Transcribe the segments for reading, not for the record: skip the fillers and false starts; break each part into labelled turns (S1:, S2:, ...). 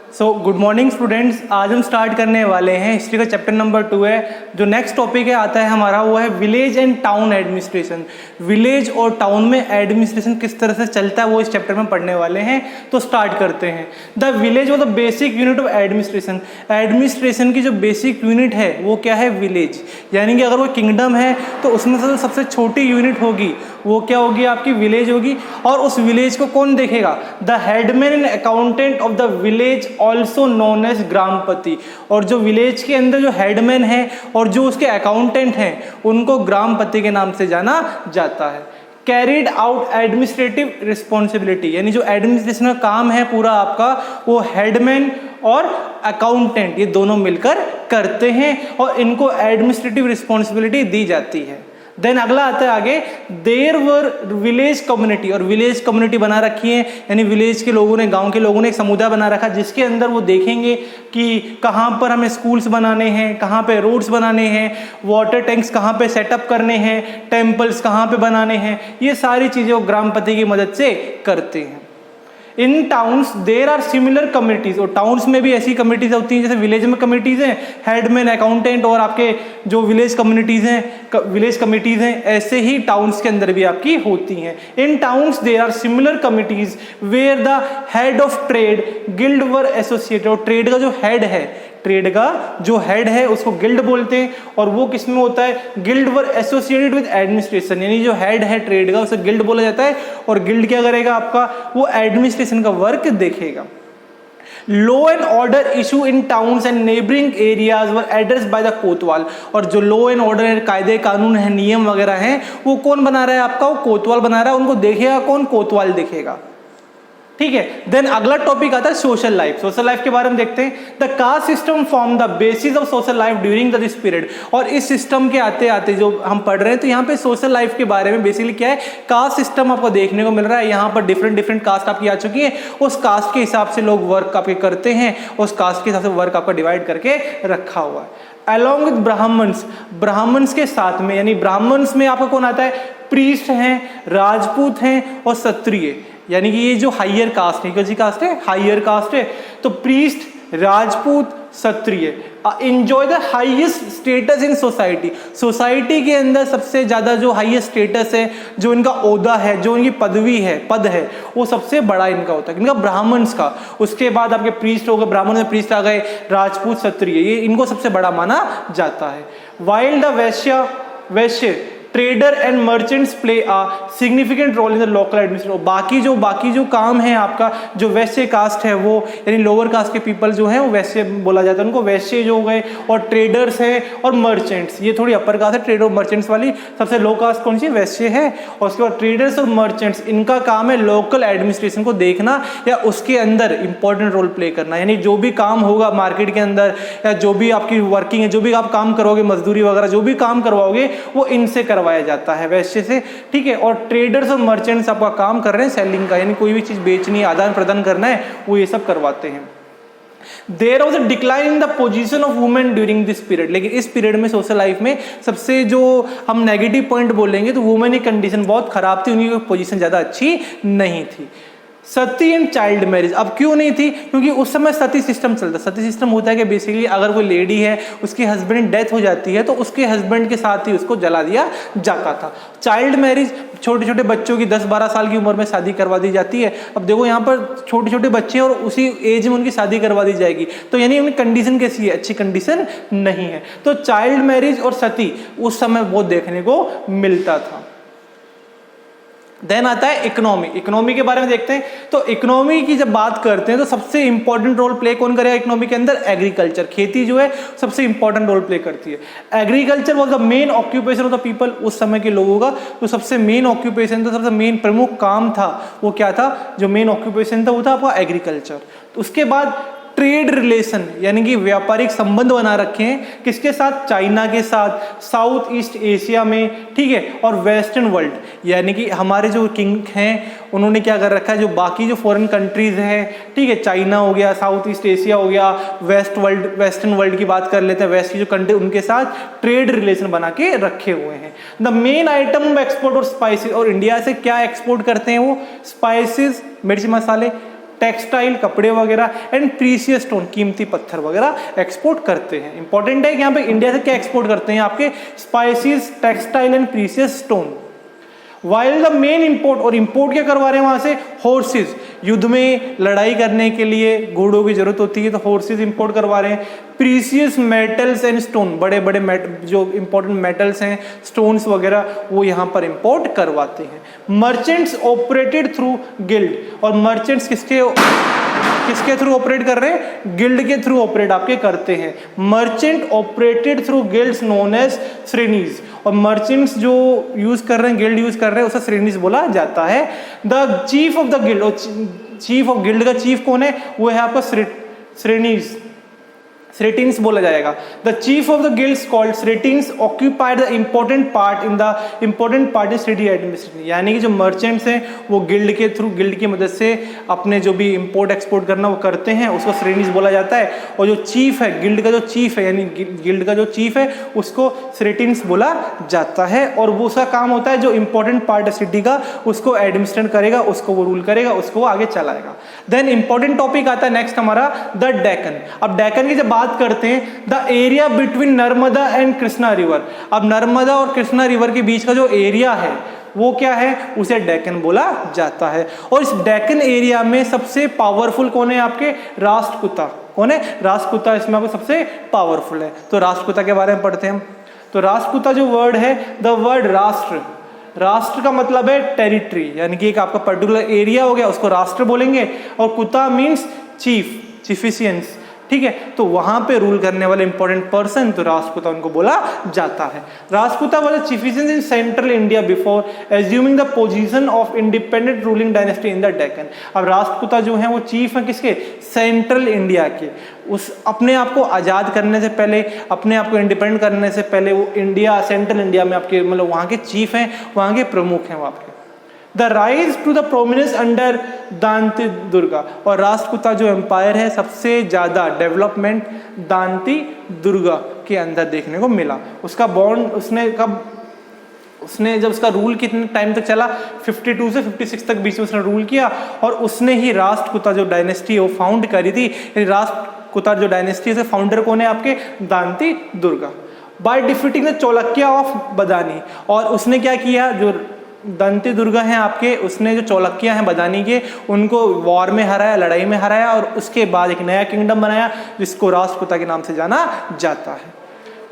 S1: So good morning students, आज हम start करने वाले हैं हिस्ट्री का चैप्टर नंबर 2 है। जो नेक्स्ट टॉपिक है आता है हमारा वो है village and town administration. Village और टाउन में एडमिनिस्ट्रेशन किस तरह से चलता है वो इस चैप्टर में पढ़ने वाले हैं। तो स्टार्ट करते हैं। द विलेज और the basic unit of administration. Administration की जो बेसिक यूनिट है वो क्या है? विलेज। यानी कि अगर वो किंगडम है तो उसमें से सबसे छोटी यूनिट होगी वो क्या होगी? आपकी विलेज होगी। और उस विलेज को कौन देखेगा? The headman and accountant of the village also known as grampati. और जो विलेज के अंदर जो हेडमैन है और जो उसके अकाउंटेंट हैं उनको ग्रामपति के नाम से जाना जाता है। कैरिड आउट एडमिनिस्ट्रेटिव रिस्पॉन्सिबिलिटी, यानी जो एडमिनिस्ट्रेशन का काम है पूरा आपका वो हेडमैन और अकाउंटेंट ये दोनों मिलकर करते हैं और इनको एडमिनिस्ट्रेटिव रिस्पॉन्सिबिलिटी दी जाती है। देन अगला आता है आगे, देयर वर विलेज कम्युनिटी। और विलेज कम्युनिटी बना रखी है, यानी विलेज के लोगों ने, गांव के लोगों ने एक समुदाय बना रखा जिसके अंदर वो देखेंगे कि कहाँ पर हमें स्कूल्स बनाने हैं, कहाँ पे रोड्स बनाने हैं, वाटर टैंक्स कहाँ पे सेटअप करने हैं, टेम्पल्स कहाँ पे बनाने हैं, ये सारी चीज़ें वो ग्रामपति की मदद से करते हैं। In towns there are similar communities. और टाउन्स में भी ऐसी कम्युनिटीज होती हैं जैसे विलेज में कम्युनिटीज हैं, हेडमैन, अकाउंटेंट और आपके जो विलेज कम्युनिटीज हैं, विलेज कमिटीज हैं, ऐसे ही टाउन्स के अंदर भी आपकी होती हैं। In towns there are similar committees where the head of trade guild were associated. और ट्रेड का जो हेड है, ट्रेड का जो हेड है उसको गिल्ड बोलते हैं और वो किस में होता है? Guild were associated with administration. यानी जो हेड है ट्रेड का उसे गिल्ड बोला जाता है और गिल्ड क्या करेगा? आपका वो एडमिनिस्ट्रेशन का वर्क देखेगा। Law and order issue in towns and neighbouring areas were addressed by the कोतवाल। और जो लॉ एंड ऑर्डर कायदे कानून है, नियम वगैरह हैं, वो कौन बना रहा है? आपका वो कोतवाल बना रहा है। उनको देखेगा कौन? कोतवाल देखेगा। ठीक है। देन अगला टॉपिक आता है सोशल लाइफ। सोशल लाइफ के बारे में देखते हैं। The caste system form the basis of social life during this period. और इस सिस्टम के आते आते जो हम पढ़ रहे हैं तो यहाँ पे सोशल लाइफ के बारे में बेसिकली क्या है? कास्ट सिस्टम आपको देखने को मिल रहा है। यहाँ पर डिफरेंट कास्ट आपकी आ चुकी है। उस कास्ट के हिसाब से लोग वर्क आपके करते हैं, उस कास्ट के हिसाब से वर्क आपका डिवाइड करके रखा हुआ है। अलॉन्ग विद ब्राह्मण्स, ब्राह्मण्स के साथ में, यानी ब्राह्मण्स में आपका कौन आता है? प्रीस्ट हैं, राजपूत हैं और क्षत्रिय। यानी कि ये जो हायर कास्ट है, कौन सी कास्ट है? हायर कास्ट है। तो priest, Rajput, Kshatriya enjoy the highest status in society. Society के अंदर सबसे ज्यादा जो हाईएस्ट स्टेटस है, जो इनका ओहदा है, जो इनकी पदवी है, पद है, वो सबसे बड़ा इनका होता है, इनका ब्राह्मण्स का। उसके बाद आपके प्रीस्ट हो गए, ब्राह्मण में प्रीस्ट आ गए, राजपूत, क्षत्रिय, ये इनको सबसे बड़ा माना जाता है। While the Vaishya trader and merchants play a significant role in the local administration. बाकी जो काम है आपका, जो वैश्य कास्ट है वो, यानी लोअर कास्ट के पीपल जो है वो वैश्य बोला जाता है उनको। वैश्य जो हो गए और ट्रेडर्स हैं और मर्चेंट्स, ये थोड़ी अपर कास्ट है ट्रेडर और मर्चेंट्स वाली। सबसे लो कास्ट कौन सी? वैश्य है। और उसके बाद ट्रेडर्स और मर्चेंट्स, इनका काम है लोकल एडमिनिस्ट्रेशन को देखना या उसके अंदर इंपॉर्टेंट रोल प्ले करना। यानी जो भी काम होगा मार्केट के अंदर या जो भी आपकी वर्किंग है, जो भी आप काम करोगे, मजदूरी वगैरह जो भी काम करवाओगे वो इनसे करवाया जाता है, वैश्य से। ठीक है। और ट्रेडर्स और मर्चेंट्स आपका काम कर रहे हैं सेलिंग का, यानी कोई भी चीज बेचनी है, आदान प्रदान करना है, वो ये सब करवाते हैं। There was a decline in the position of women during this period। लेकिन इस पीरियड में सोशल लाइफ में सबसे जो हम नेगेटिव पॉइंट बोलेंगे तो वुमेन की कंडीशन बहुत खराब थी, उनकी पोजीशन ज्यादा अच्छी नहीं थी। सती एंड चाइल्ड मैरिज, अब क्यों नहीं थी? क्योंकि उस समय सती सिस्टम चलता। सती सिस्टम होता है कि बेसिकली अगर कोई लेडी है, उसके हस्बैंड डेथ हो जाती है तो उसके हस्बैंड के साथ ही उसको जला दिया जाता था। चाइल्ड मैरिज, छोटे छोटे बच्चों की 10-12 साल की उम्र में शादी करवा दी जाती है। अब देखो यहाँ पर छोटे छोटे बच्चे और उसी एज में उनकी शादी करवा दी जाएगी, तो यानी उनकी कंडीशन कैसी है? अच्छी कंडीशन नहीं है। तो चाइल्ड मैरिज और सती उस समय बहुत देखने को मिलता था। देन आता है इकोनॉमी। इकोनॉमी के बारे में देखते हैं। तो इकोनॉमी की जब बात करते हैं तो सबसे इंपॉर्टेंट रोल प्ले कौन करेगा इकोनॉमी के अंदर? एग्रीकल्चर, खेती जो है सबसे इंपॉर्टेंट रोल प्ले करती है। Agriculture was the main occupation of the people. उस समय के लोगों का जो सबसे मेन ऑक्यूपेशन था, सबसे मेन प्रमुख काम था वो क्या था? जो मेन ऑक्यूपेशन था वो था आपका एग्रीकल्चर। तो उसके बाद ट्रेड रिलेशन, यानी कि व्यापारिक संबंध बना रखे हैं किसके साथ? चाइना के साथ, साउथ ईस्ट एशिया में, ठीक है, और वेस्टर्न वर्ल्ड, यानी कि हमारे जो किंग हैं उन्होंने क्या कर रखा है, जो बाकी जो फॉरेन कंट्रीज हैं, ठीक है, चाइना हो गया, साउथ ईस्ट एशिया हो गया, वेस्टर्न वर्ल्ड की बात कर लेते हैं, वेस्ट की जो कंट्री, उनके साथ ट्रेड रिलेशन बना के रखे हुए हैं। The main item of export और स्पाइसेस, और इंडिया से क्या एक्सपोर्ट करते हैं वो? स्पाइसेस, मिर्च मसाले, टेक्सटाइल कपड़े वगैरह एंड प्रीसियस स्टोन कीमती पत्थर वगैरह एक्सपोर्ट करते हैं। इंपॉर्टेंट है कि यहाँ पे इंडिया से क्या एक्सपोर्ट करते हैं आपके spices, textile and precious stone. While the main import, और इंपोर्ट क्या करवा रहे हैं वहां से, हॉर्सेज, युद्ध में लड़ाई करने के लिए घोड़ों की जरूरत होती है तो हॉर्सेज इंपोर्ट करवा रहे हैं। प्रीसियस मेटल्स एंड स्टोन, बड़े बड़े जो इंपॉर्टेंट मेटल्स हैं, स्टोन्स वगैरह, वो यहाँ पर इंपोर्ट करवाते हैं। मर्चेंट्स ऑपरेटेड थ्रू गिल्ड, और मर्चेंट्स किसके थ्रू ऑपरेट कर रहे हैं, गिल्ड के थ्रू ऑपरेट आपके करते हैं। Merchant operated through guilds known as shrenis, और मर्चेंट्स जो यूज कर रहे हैं, गिल्ड यूज कर रहे हैं, उसे श्रेणीज बोला जाता है। The chief of the guild, और चीफ ऑफ गिल्ड का चीफ कौन है, वो है आपका श्रेणीज, श्रेटिन्स बोला जाएगा। The chief of the guilds called shreshthins occupied the important part in shreni administration, यानी कि जो मर्चेंट्स हैं वो गिल्ड के थ्रू, गिल्ड की मदद से अपने जो भी इंपोर्ट एक्सपोर्ट करना वो करते हैं, उसको श्रेणीज बोला जाता है। और जो चीफ है, गिल्ड का जो चीफ है, यानी गिल्ड का जो चीफ है उसको श्रेटिन्स बोला जाता है, और वो उसका काम होता है जो इंपॉर्टेंट पार्ट है सिटी का उसको एडमिनिस्ट्रेट करेगा, उसको वो रूल करेगा, उसको वो आगे चलाएगा। देन इंपॉर्टेंट टॉपिक आता है नेक्स्ट हमारा द डेक्कन। अब डेक्कन की जब बात करते हैं, the area between Narmada and Krishna river, अब नर्मदा और कृष्णा रिवर के बीच का जो एरिया है वो क्या है, उसे डेक्कन बोला जाता है। और इस डेक्कन एरिया में सबसे पावरफुल कौन है आपके, राष्ट्रकूटा। कौन है, राष्ट्रकूटा इसमें आपको सबसे पावरफुल है। तो राष्ट्रकूटा के बारे में पढ़ते हैं हम। तो राष्ट्रकूटा जो वर्ड है, द वर्ड राष्ट्र, राष्ट्र का मतलब है टेरिटरी, यानी कि एक आपका पर्टिकुलर एरिया हो गया उसको राष्ट्र बोलेंगे, और कुता मीन्स चीफ, चीफिशियंस, ठीक है। तो वहां पे रूल करने वाले इंपॉर्टेंट पर्सन, तो राष्ट्रकूटा उनको बोला जाता है। Rashtrakuta was a chieftains in central India before assuming the position of independent ruling dynasty in the Deccan. अब राष्ट्रकूटा जो है वो चीफ है किसके, सेंट्रल इंडिया के, उस अपने आप को आज़ाद करने से पहले, अपने आप को इंडिपेंडेंट करने से पहले वो इंडिया, सेंट्रल इंडिया में आपके मतलब वहाँ के चीफ हैं, वहाँ के प्रमुख हैं वो आपके। The rise to the prominence under Dantidurga, और राष्ट्रकूटा जो एम्पायर है सबसे ज़्यादा डेवलपमेंट दांती दुर्गा के अंदर देखने को मिला। उसका बॉन्ड उसने जब उसका रूल कितने टाइम तक चला, 52 से 56 तक बीच में उसने रूल किया, और उसने ही राष्ट्रकूटा जो डायनेस्टी है वो फाउंड करी थी। राष्ट्रकूटा जो डायनेस्टी है फाउंडर कौन है आपके, Danti Durga. By defeating the Chalukya of Badami, और उसने क्या किया, जो दांती दुर्गा हैं आपके, उसने जो चौलक्या हैं बदानी के, उनको वॉर में हराया, लड़ाई में हराया, और उसके बाद एक नया किंगडम बनाया जिसको राष्ट्रकूटा के नाम से जाना जाता है।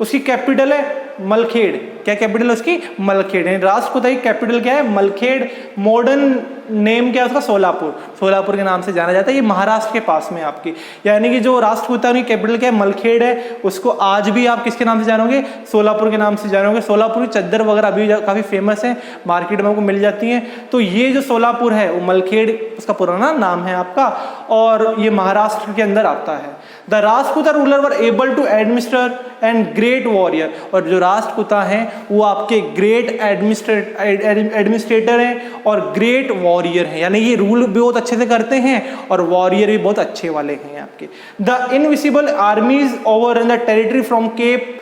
S1: उसकी कैपिटल है मलखेड़। क्या कैपिटल है उसकी, मलखेड़। राष्ट्रकूटा की कैपिटल क्या है, मलखेड़। मॉडर्न नेम क्या है उसका, सोलापुर, सोलापुर के नाम से जाना जाता है। ये महाराष्ट्र के पास में आपकी, यानी कि जो राष्ट्रकूटा की कैपिटल क्या है, मलखेड़ है, उसको आज भी आप किसके नाम से जानोगे, सोलापुर के नाम से जानोगे। सोलापुर की चद्दर वगैरह अभी काफ़ी फेमस है, मार्केट में आपको मिल जाती हैं। तो ये जो सोलापुर है वो मलखेड़ उसका पुराना नाम है आपका, और ये महाराष्ट्र के अंदर आता है। The Rashtrakuta ruler were able to administer and great warrior, और जो राष्ट्रकूटा हैं वो आपके ग्रेट एडमिनिस्ट्रेटर हैं और ग्रेट वॉरियर हैं, यानी ये रूल भी बहुत अच्छे से करते हैं और वॉरियर भी बहुत अच्छे वाले हैं आपके। The invisible armies over in the territory from Cape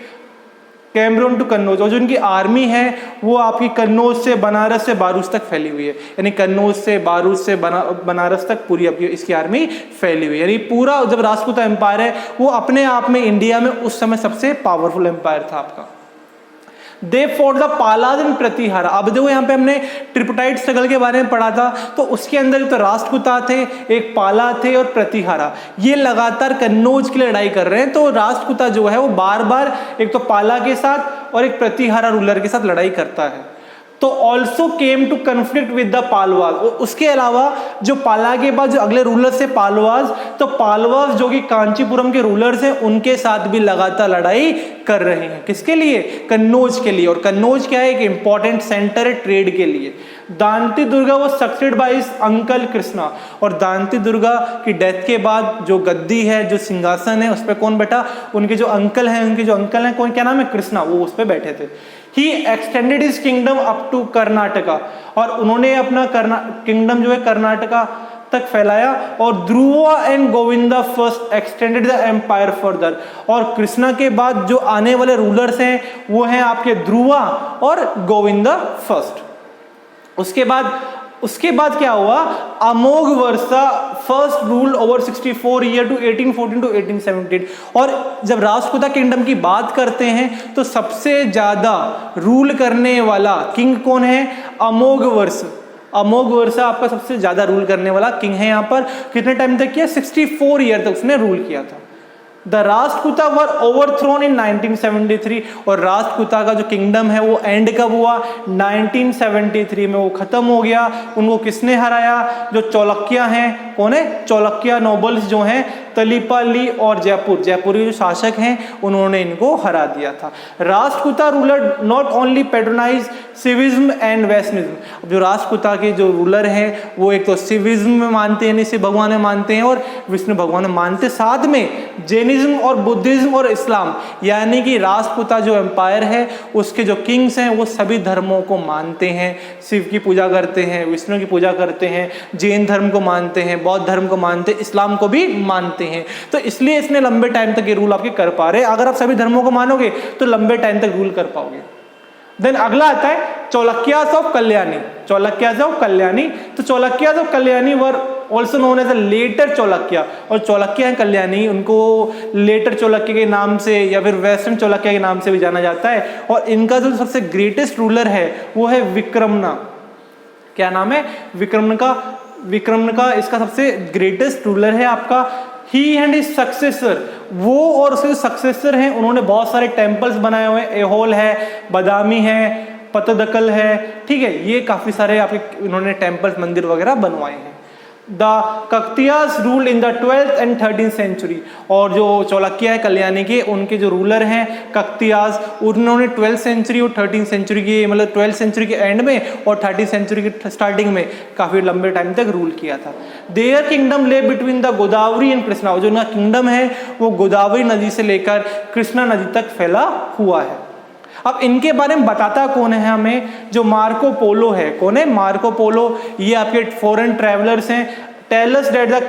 S1: Comorin to Kannauj, और जो इनकी आर्मी है वो आपकी कन्नौज से बनारस से बारूच तक फैली हुई है, यानी कन्नौज से बारूच से बनारस तक पूरी आपकी इसकी आर्मी फैली हुई है। यानी पूरा जब राष्ट्रकूटा एम्पायर है वो अपने आप में इंडिया में उस समय सबसे पावरफुल एम्पायर था आपका। दे फॉर द पालाज इन प्रतिहारा। अब देखो यहाँ पे हमने ट्रिपटाइट स्ट्रगल के बारे में पढ़ा था, तो उसके अंदर तो राष्ट्रकूटा थे, एक पाला थे और प्रतिहारा, ये लगातार कन्नौज की लड़ाई कर रहे हैं। तो राष्ट्रकूटा जो है वो बार बार एक तो पाला के साथ और एक प्रतिहारा रूलर के साथ लड़ाई करता है। तो also came to conflict with the Pallavas, उसके अलावा जो पाला के बाद जो अगले रूलर से पालवाज, तो पालवाज जो कि कांचीपुरम के रूलर्स हैं उनके साथ भी लगातार लड़ाई कर रहे हैं। किसके लिए, कन्नौज के लिए, और कन्नौज क्या है, एक इंपॉर्टेंट सेंटर है ट्रेड के लिए। दांती दुर्गा वो succeed by his uncle Krishna, और दांती दुर्गा की डेथ के बाद जो गद्दी है, जो सिंहासन है, उस पर कौन बैठा, उनके जो अंकल हैं, कौन, क्या नाम है, कृष्णा, वो उस पर बैठे थे। He extended his kingdom up to Karnataka, और उन्होंने अपना किंगडम जो है कर्नाटका तक फैलाया। और Dhruva and Govinda first extended the empire further, और कृष्णा के बाद जो आने वाले रूलर्स हैं वो हैं आपके ध्रुवा और गोविंदा फर्स्ट। उसके बाद उसके बाद क्या हुआ, Amogha Varsha first rule over 64 year to 1814 to 1878। और जब राष्ट्रकूटा किंगडम की बात करते हैं तो सबसे ज्यादा रूल करने वाला किंग कौन है, अमोघ वर्ष। अमोघ वर्षा आपका सबसे ज्यादा रूल करने वाला किंग है। यहाँ पर कितने टाइम तक किया, 64 ईयर तक उसने रूल किया था। द राष्ट्रकूटा वर ओवरथ्रोन इन 1973। और राष्ट्रकूटा का जो किंगडम है वो एंड कब हुआ, 1973 में वो खत्म हो गया। उनको किसने हराया, जो चौलक्या हैं, कौन है, चौलक्या नोबल्स जो हैं, तलीपाली और जयपुर, जयपुर के जो शासक हैं उन्होंने इनको हरा दिया था। Rashtrakuta ruler not only patronize Shaivism and Vaishnavism. जो राष्ट्रकूटा के जो रूलर हैं वो एक तो सिविज्म में मानते हैं, शिव भगवान में मानते हैं और विष्णु भगवान में मानते, साथ में जैनिज्म और बुद्धिज्म और इस्लाम, यानी कि राष्ट्रकूटा जो एम्पायर है उसके जो किंग्स हैं वो सभी धर्मों को मानते हैं। शिव की पूजा करते हैं, विष्णु की पूजा करते हैं, जैन धर्म को मानते हैं, बौद्ध धर्म को मानते हैं, इस्लाम को भी मानते हैं। तो इसलिए इसने लंबे टाइम तक ये रूल आपके कर पा रहे हैं। अगर आप सभी धर्मों को मानोगे तो लंबे टाइम तक रूल कर पाओगे। देन अगला आता है चौलक्यास ऑफ कल्याणी। चौलक्यास ऑफ कल्याणी, तो Chalukyas of Kalyani were also known as a later Chalukya. और चौलक्या कल्याणी, उनको लेटर चौलक्य के नाम से या फिर वेस्टर्न चौलक्या के नाम से भी जाना जाता है। और इनका जो सबसे ग्रेटेस्ट रूलर है वो है विक्रमना। क्या नाम है, विक्रमना। विक्रमना इसका सबसे ग्रेटेस्ट रूलर है आपका। ही एंड हिज सक्सेसर, वो और उसके सक्सेसर हैं, उन्होंने बहुत सारे टेम्पल्स बनाए हुए हैं। एहोल है, बदामी है, पतदकल है, ठीक है, ये काफी सारे आपके इन्होंने टेम्पल्स, मंदिर वगैरह बनवाए हैं। The Kakatiyas rule in the 12th and 13th century. और जो चौलक्या है कल्याणी के, उनके जो रूलर हैं कक्तियास, उन्होंने 12th सेंचुरी और 13th सेंचुरी की, मतलब 12th सेंचुरी के एंड में और 13th सेंचुरी की स्टार्टिंग में काफी लंबे टाइम तक रूल किया था। देयर किंगडम ले between the Godavari and Krishna. जो उनका किंगडम है वो गोदावरी नदी से लेकर कृष्णा नदी तक फैला हुआ है। अब इनके बारे में बताता कौन है हमें, जो मार्को पोलो है। कौन है, मार्को पोलो। ये आपके फॉरेन ट्रैवलर्स हैं। Tell us that the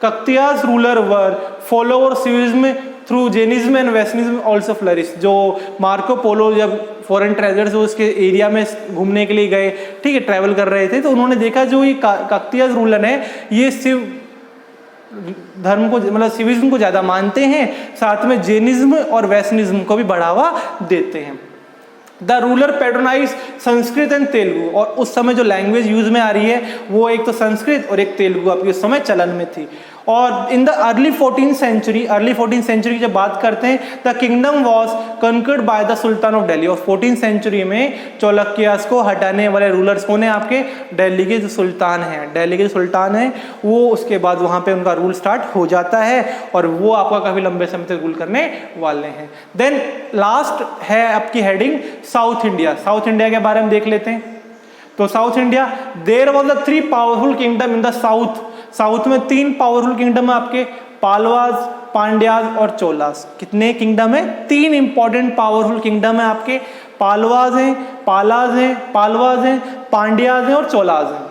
S1: Kakatiyas ruler were follower Shaivism through Jainism and Vaishnavism also flourish. जो मार्को पोलो जब फॉरेन ट्रैवलर्स उसके एरिया में घूमने के लिए गए, ठीक है, ट्रैवल कर रहे थे, तो उन्होंने देखा जो ये कक्तियास रूलर है ये शिव धर्म को, मतलब सिविज्म को ज्यादा मानते हैं, साथ में जैनिज्म और वैष्णविज्म को भी बढ़ावा देते हैं। The ruler patronise Sanskrit and Telugu. और उस समय जो लैंग्वेज यूज में आ रही है वो एक तो संस्कृत और एक तेलुगु आपकी उस समय चलन में थी। और in the early 14th century की जब बात करते हैं, the kingdom was conquered by the sultan of Delhi. और 14th सेंचुरी में चौलक्यास को हटाने वाले रूलर्स कौन है आपके, दिल्ली के जो सुल्तान हैं, दिल्ली के जो सुल्तान हैं वो, उसके बाद वहाँ पे उनका रूल स्टार्ट हो जाता है और वो आपका काफी लंबे समय तक रूल करने वाले हैं। देन लास्ट है आपकी heading South India. South India के बारे में देख लेते हैं। तो South India, there was the 3 powerful kingdom in the south. साउथ में 3 पावरफुल किंगडम है आपके, पालवाज, पांड्याज और चोलास। कितने किंगडम है, 3 इंपॉर्टेंट पावरफुल किंगडम है आपके। पालवाज हैं, पालवाज हैं, पांड्याज हैं और चोलाज हैं।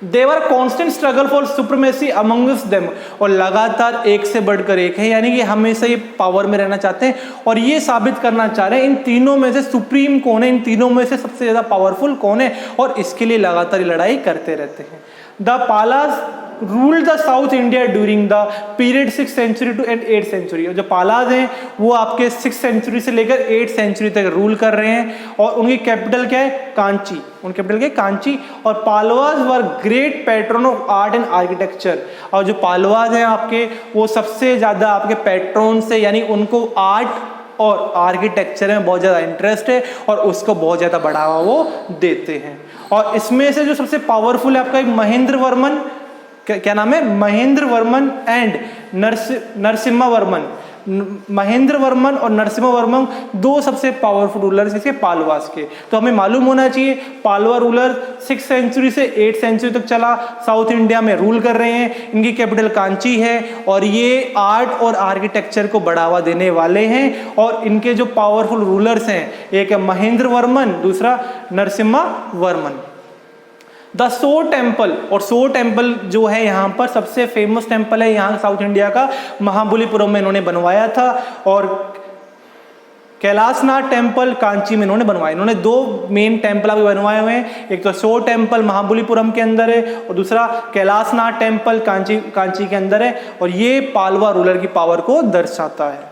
S1: They were constant struggle for supremacy amongst them। और लगातार एक से बढ़कर एक है, यानी कि हमेशा ये पावर में रहना चाहते हैं और ये साबित करना चाह रहे हैं इन तीनों में से सुप्रीम कौन है, इन तीनों में से सबसे ज्यादा पावरफुल कौन है, और इसके लिए लगातार लड़ाई करते रहते हैं। The Palas ruled the south India during the period 6th century to 8th century. और जो पालाज हैं वो आपके 6th सेंचुरी से लेकर 8th सेंचुरी तक रूल कर रहे हैं। और उनकी कैपिटल क्या है, कांची। उनकी कैपिटल क्या है, कांची। और Pallavas were great patron of art and architecture. और जो पालवाज हैं आपके वो सबसे ज्यादा आपके पैट्रन से, यानी उनको आर्ट और आर्किटेक्चर में बहुत ज़्यादा इंटरेस्ट है और उसको बहुत ज़्यादा बढ़ावा वो देते हैं। और इसमें से जो सबसे पावरफुल है आपका एक महेंद्र वर्मन, क्या नाम है, महेंद्र वर्मन एंड नरसिम्हा वर्मन। महेंद्र वर्मन और नरसिम्हा वर्मन 2 सबसे पावरफुल रूलर्स इसके पालवास के। तो हमें मालूम होना चाहिए पालवा रूलर 6th सेंचुरी से 8th सेंचुरी तक चला, साउथ इंडिया में रूल कर रहे हैं। इनकी कैपिटल कांची है और ये आर्ट और आर्किटेक्चर को बढ़ावा देने वाले हैं। और इनके जो पावरफुल रूलर्स हैं, एक है महेंद्र वर्मन, दूसरा Narasimha Varman. The so temple, और सो टेम्पल जो है यहाँ पर सबसे फेमस टेम्पल है यहाँ साउथ इंडिया का, महाबलीपुरम में इन्होंने बनवाया था। और कैलाशनाथ टेम्पल कांची में इन्होंने बनवाए। इन्होंने 2 मेन टेम्पल अभी बनवाए हुए हैं, एक तो शोर टेम्पल महाबलीपुरम के अंदर है और दूसरा कैलाशनाथ टेम्पल कांची के अंदर है, और ये पालवा रूलर की पावर को दर्शाता है।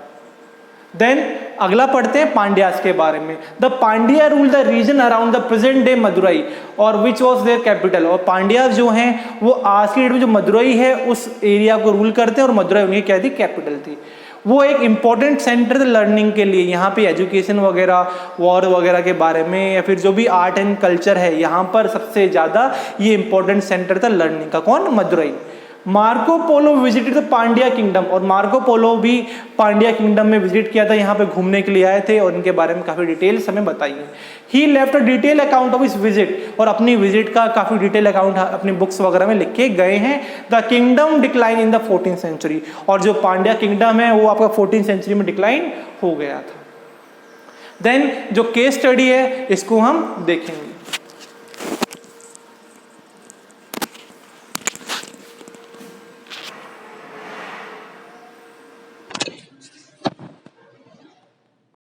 S1: देन अगला पढ़ते हैं पांड्यास के बारे में। The Pandya rule the region around the present day Madurai और विच वॉज देयर कैपिटल। और पांड्यास जो हैं वो आज की डेट में जो मदुरई है उस एरिया को रूल करते हैं, और मदुरई उनकी क्या थी, कैपिटल थी। वो एक इंपॉर्टेंट सेंटर था लर्निंग के लिए। यहाँ पे एजुकेशन वगैरह, वॉर वगैरह के बारे में, या फिर जो भी आर्ट एंड कल्चर है, यहाँ पर सबसे ज़्यादा ये इंपॉर्टेंट सेंटर था लर्निंग का। कौन? Madurai. Marco Polo visited the Pandya kingdom, और मार्को पोलो भी पांड्या किंगडम में विजिट किया था, यहाँ पे घूमने के लिए आए थे, और इनके बारे में काफ़ी डिटेल्स हमें बताइए। He left a detail account of his visit, और अपनी विजिट का काफ़ी डिटेल अकाउंट अपनी बुक्स वगैरह में लिख के गए हैं। The kingdom decline in the 14th century, और जो पांड्या किंगडम है वो आपका 14th सेंचुरी में डिक्लाइन हो गया था। देन जो केस स्टडी है इसको हम देखेंगे।